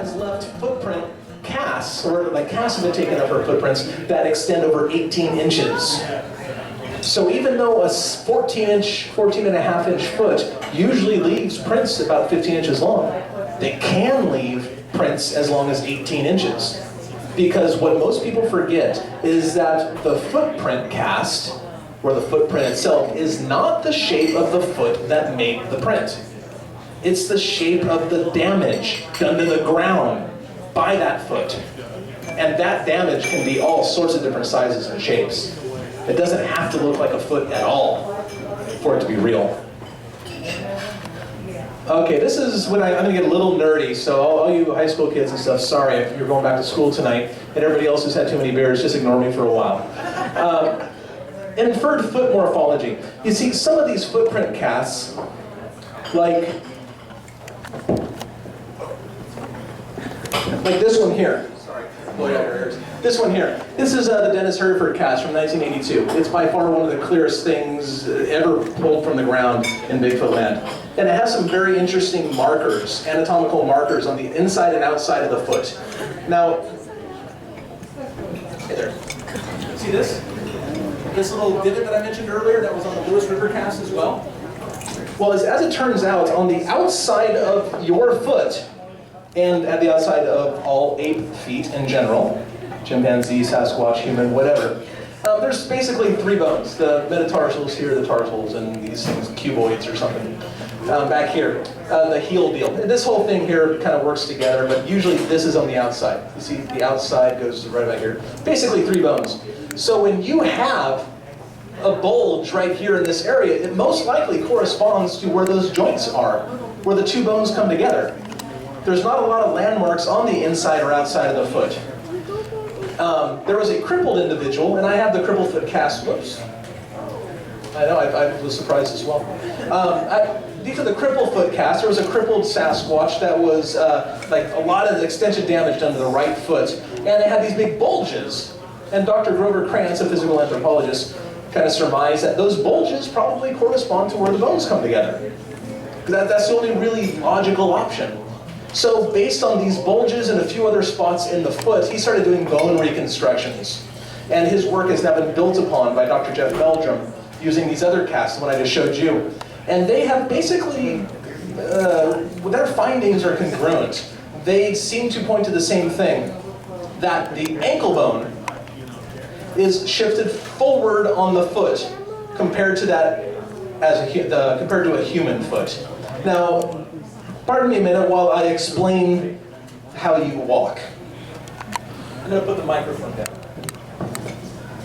has left footprint casts, or like casts have been taken of her footprints that extend over 18 inches. So even though a 14 and a half inch foot usually leaves prints about 15 inches long, they can leave prints as long as 18 inches. Because what most people forget is that the footprint cast, or the footprint itself, is not the shape of the foot that made the print. It's the shape of the damage done to the ground by that foot. And that damage can be all sorts of different sizes and shapes. It doesn't have to look like a foot at all for it to be real. Okay, this is when I'm going to get a little nerdy, so all you high school kids and stuff, sorry if you're going back to school tonight, and everybody else who's had too many beers, just ignore me for a while. Inferred foot morphology. You see, some of these footprint casts, like this one here. Sorry, blow out your ears. This one here. This is the Dennis Hereford cast from 1982. It's by far one of the clearest things ever pulled from the ground in Bigfoot land. And it has some very interesting markers, anatomical markers on the inside and outside of the foot. Now, hey there. See this? This little divot that I mentioned earlier that was on the Lewis River cast as well? Well, as it turns out, on the outside of your foot, and at the outside of all ape feet in general, chimpanzee, Sasquatch, human, whatever, there's basically three bones. The metatarsals here, the tarsals, and these things, cuboids or something. Back here, the heel deal. This whole thing here kind of works together, but usually this is on the outside. You see, the outside goes right about here. Basically three bones. So when you have a bulge right here in this area, it most likely corresponds to where those joints are, where the two bones come together. There's not a lot of landmarks on the inside or outside of the foot. There was a crippled individual, and I have the crippled foot cast. Whoops. I know, I was surprised as well. These are the crippled foot cast. There was a crippled Sasquatch that was like a lot of extension damage done to the right foot, and it had these big bulges. And Dr. Grover Krantz, a physical anthropologist, kind of surmised that those bulges probably correspond to where the bones come together. That's the only really logical option. So based on these bulges and a few other spots in the foot, he started doing bone reconstructions. And his work has now been built upon by Dr. Jeff Meldrum using these other casts, the one I just showed you. And they have basically, their findings are congruent. They seem to point to the same thing, that the ankle bone is shifted forward on the foot compared to that compared to a human foot. Now, pardon me a minute while I explain how you walk. I'm going to put the microphone down.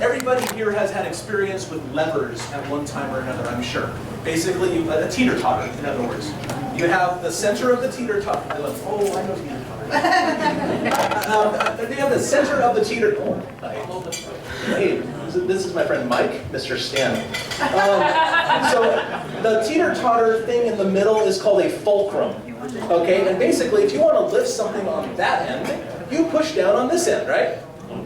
Everybody here has had experience with levers at one time or another, I'm sure. Basically, a teeter-totter, in other words. You have the center of the teeter-totter. I know teeter-totter. You have the center of the teeter-totter. Hey, this is my friend Mike, Mr. Stan. So the teeter-totter thing in the middle is called a fulcrum. Okay, and basically, if you want to lift something on that end, you push down on this end, right?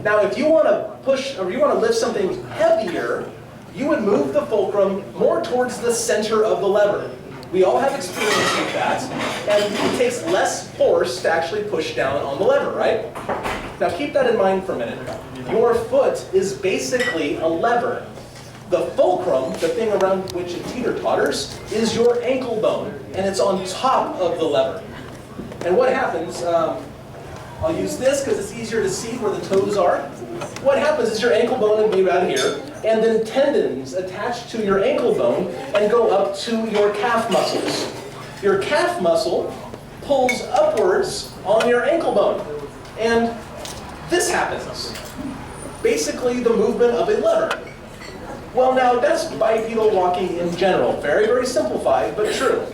Now, if you want to push, or you want to lift something heavier, you would move the fulcrum more towards the center of the lever. We all have experience with that, and it takes less force to actually push down on the lever, right? Now, keep that in mind for a minute. Your foot is basically a lever. The fulcrum, the thing around which it teeter-totters, is your ankle bone, and it's on top of the lever. And what happens, I'll use this because it's easier to see where the toes are. What happens is your ankle bone will be about here, and then tendons attach to your ankle bone and go up to your calf muscles. Your calf muscle pulls upwards on your ankle bone, and this happens. Basically the movement of a lever. Well, now that's bipedal walking in general. Very, very simplified, but true.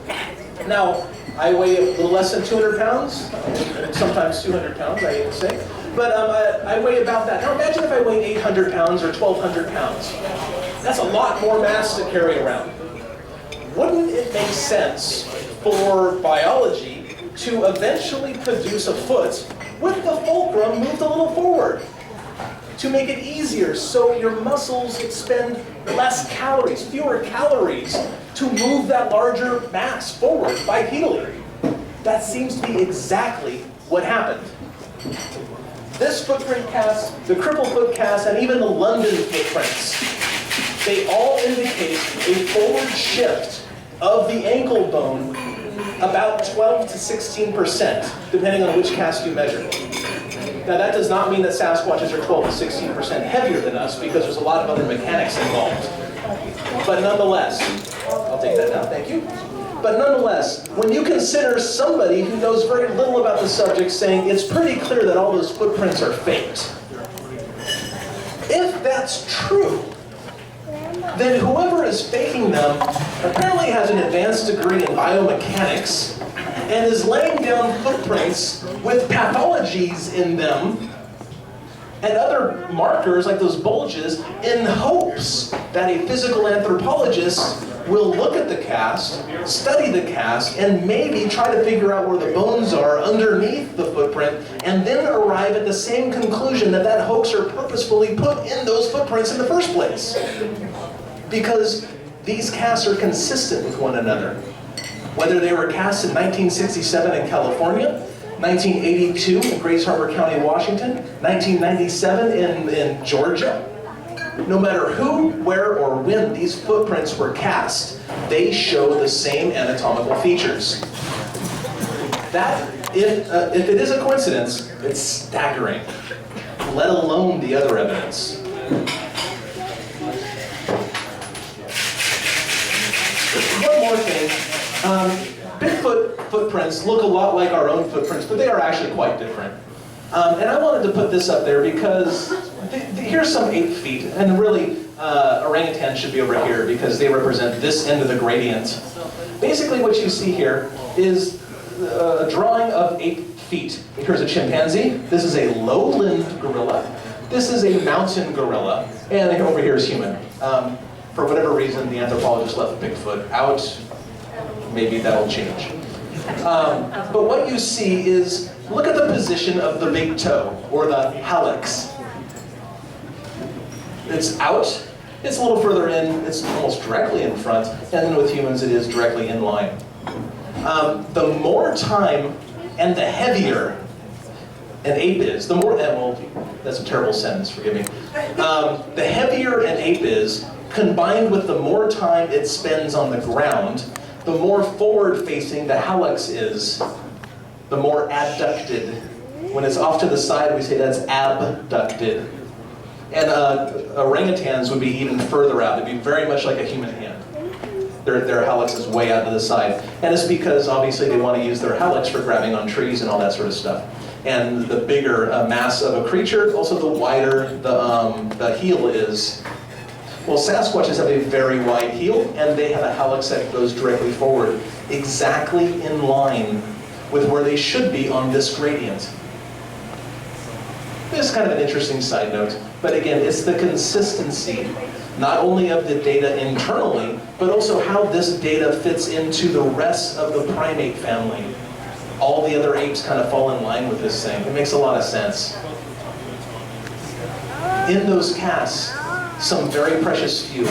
Now, I weigh a little less than 200 pounds, sometimes 200 pounds, I even say. But I weigh about that. Now imagine if I weighed 800 pounds or 1,200 pounds. That's a lot more mass to carry around. Wouldn't it make sense for biology to eventually produce a foot with the fulcrum moved a little forward? To make it easier so your muscles expend less calories, fewer calories, to move that larger mass forward bipedally. That seems to be exactly what happened. This footprint cast, the cripple foot cast, and even the London footprints, they all indicate a forward shift of the ankle bone about 12 to 16%, depending on which cast you measure. Now that does not mean that Sasquatches are 12 to 16% heavier than us, because there's a lot of other mechanics involved. But nonetheless, I'll take that now, thank you. But nonetheless, when you consider somebody who knows very little about the subject saying it's pretty clear that all those footprints are faked, if that's true, then whoever is faking them apparently has an advanced degree in biomechanics and is laying down footprints with pathologies in them and other markers like those bulges in hopes that a physical anthropologist will look at the cast, study the cast, and maybe try to figure out where the bones are underneath the footprint, and then arrive at the same conclusion that that hoaxer purposefully put in those footprints in the first place. Because these casts are consistent with one another. Whether they were cast in 1967 in California, 1982 in Grace Harbor County, Washington, 1997 in Georgia, no matter who, where, or when these footprints were cast, they show the same anatomical features. That, if it is a coincidence, it's staggering, let alone the other evidence. One more thing. Bigfoot footprints look a lot like our own footprints, but they are actually quite different. And I wanted to put this up there because here's some 8 feet, and really orangutans should be over here because they represent this end of the gradient. Basically what you see here is a drawing of 8 feet. Here's a chimpanzee, this is a lowland gorilla, this is a mountain gorilla, and over here is human. For whatever reason, the anthropologist left Bigfoot out. Maybe that'll change. But what you see is, look at the position of the big toe, or the hallux. It's out, it's a little further in, it's almost directly in front, and then with humans it is directly in line. The more time and the heavier an ape is, the more, well, that's a terrible sentence, forgive me. The heavier an ape is, combined with the more time it spends on the ground, the more forward-facing the hallux is, the more adducted. When it's off to the side, we say that's abducted. And orangutans would be even further out. It'd be very much like a human hand. Their hallux is way out to the side. And it's because, obviously, they want to use their hallux for grabbing on trees and all that sort of stuff. And the bigger mass of a creature, also the wider the heel is. Well, Sasquatches have a very wide heel, and they have a hallux that goes directly forward, exactly in line with where they should be on this gradient. This is kind of an interesting side note, but again, it's the consistency, not only of the data internally, but also how this data fits into the rest of the primate family. All the other apes kind of fall in line with this thing. It makes a lot of sense. In those casts, some very precious few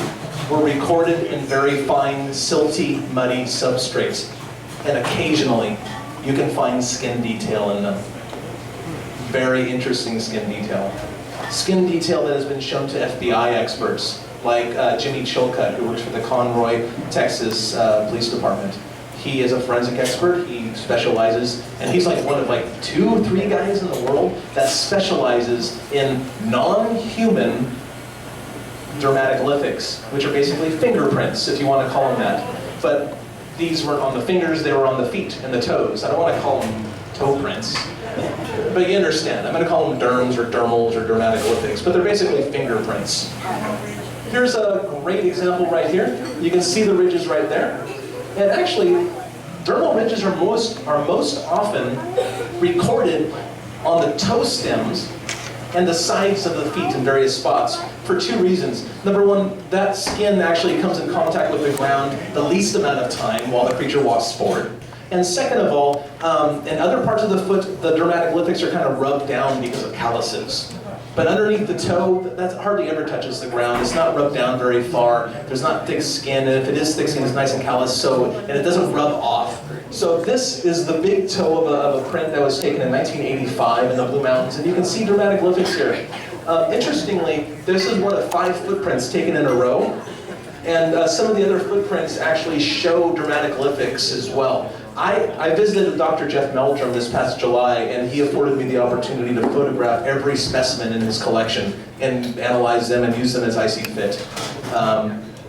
were recorded in very fine, silty, muddy substrates. And occasionally, you can find skin detail in them. Very interesting skin detail. Skin detail that has been shown to FBI experts, like Jimmy Chilcutt, who works for the Conroy, Texas Police Department. He is a forensic expert. He specializes, and he's like one of like 2 or 3 guys in the world that specializes in non-human dermatoglyphics, which are basically fingerprints, if you want to call them that. But these weren't on the fingers, they were on the feet and the toes. I don't want to call them toe prints, but you understand. I'm going to call them derms or dermals or dermatoglyphics, but they're basically fingerprints. Here's a great example right here. You can see the ridges right there. And actually, dermal ridges are most often recorded on the toe stems and the sides of the feet in various spots for 2 reasons. Number one, that skin actually comes in contact with the ground the least amount of time while the creature walks forward. And second of all, in other parts of the foot, the dermatoglyphics are kind of rubbed down because of calluses. But underneath the toe, that hardly ever touches the ground. It's not rubbed down very far. There's not thick skin, and if it is thick skin, it's nice and callous, and it doesn't rub off. So this is the big toe of a print that was taken in 1985 in the Blue Mountains, and you can see dermatoglyphics here. Interestingly, this is one of 5 footprints taken in a row, and some of the other footprints actually show dermatoglyphics as well. I visited Dr. Jeff Meldrum this past July, and he afforded me the opportunity to photograph every specimen in his collection and analyze them and use them as I see fit.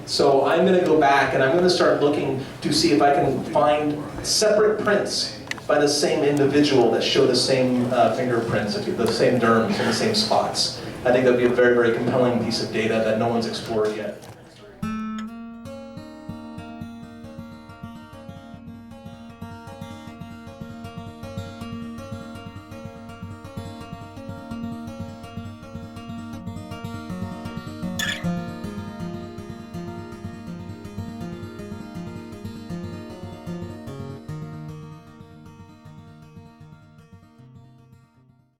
So I'm going to go back and I'm going to start looking to see if I can find separate prints by the same individual that show the same fingerprints, the same derms and the same spots. I think that would be a very, very compelling piece of data that no one's explored yet.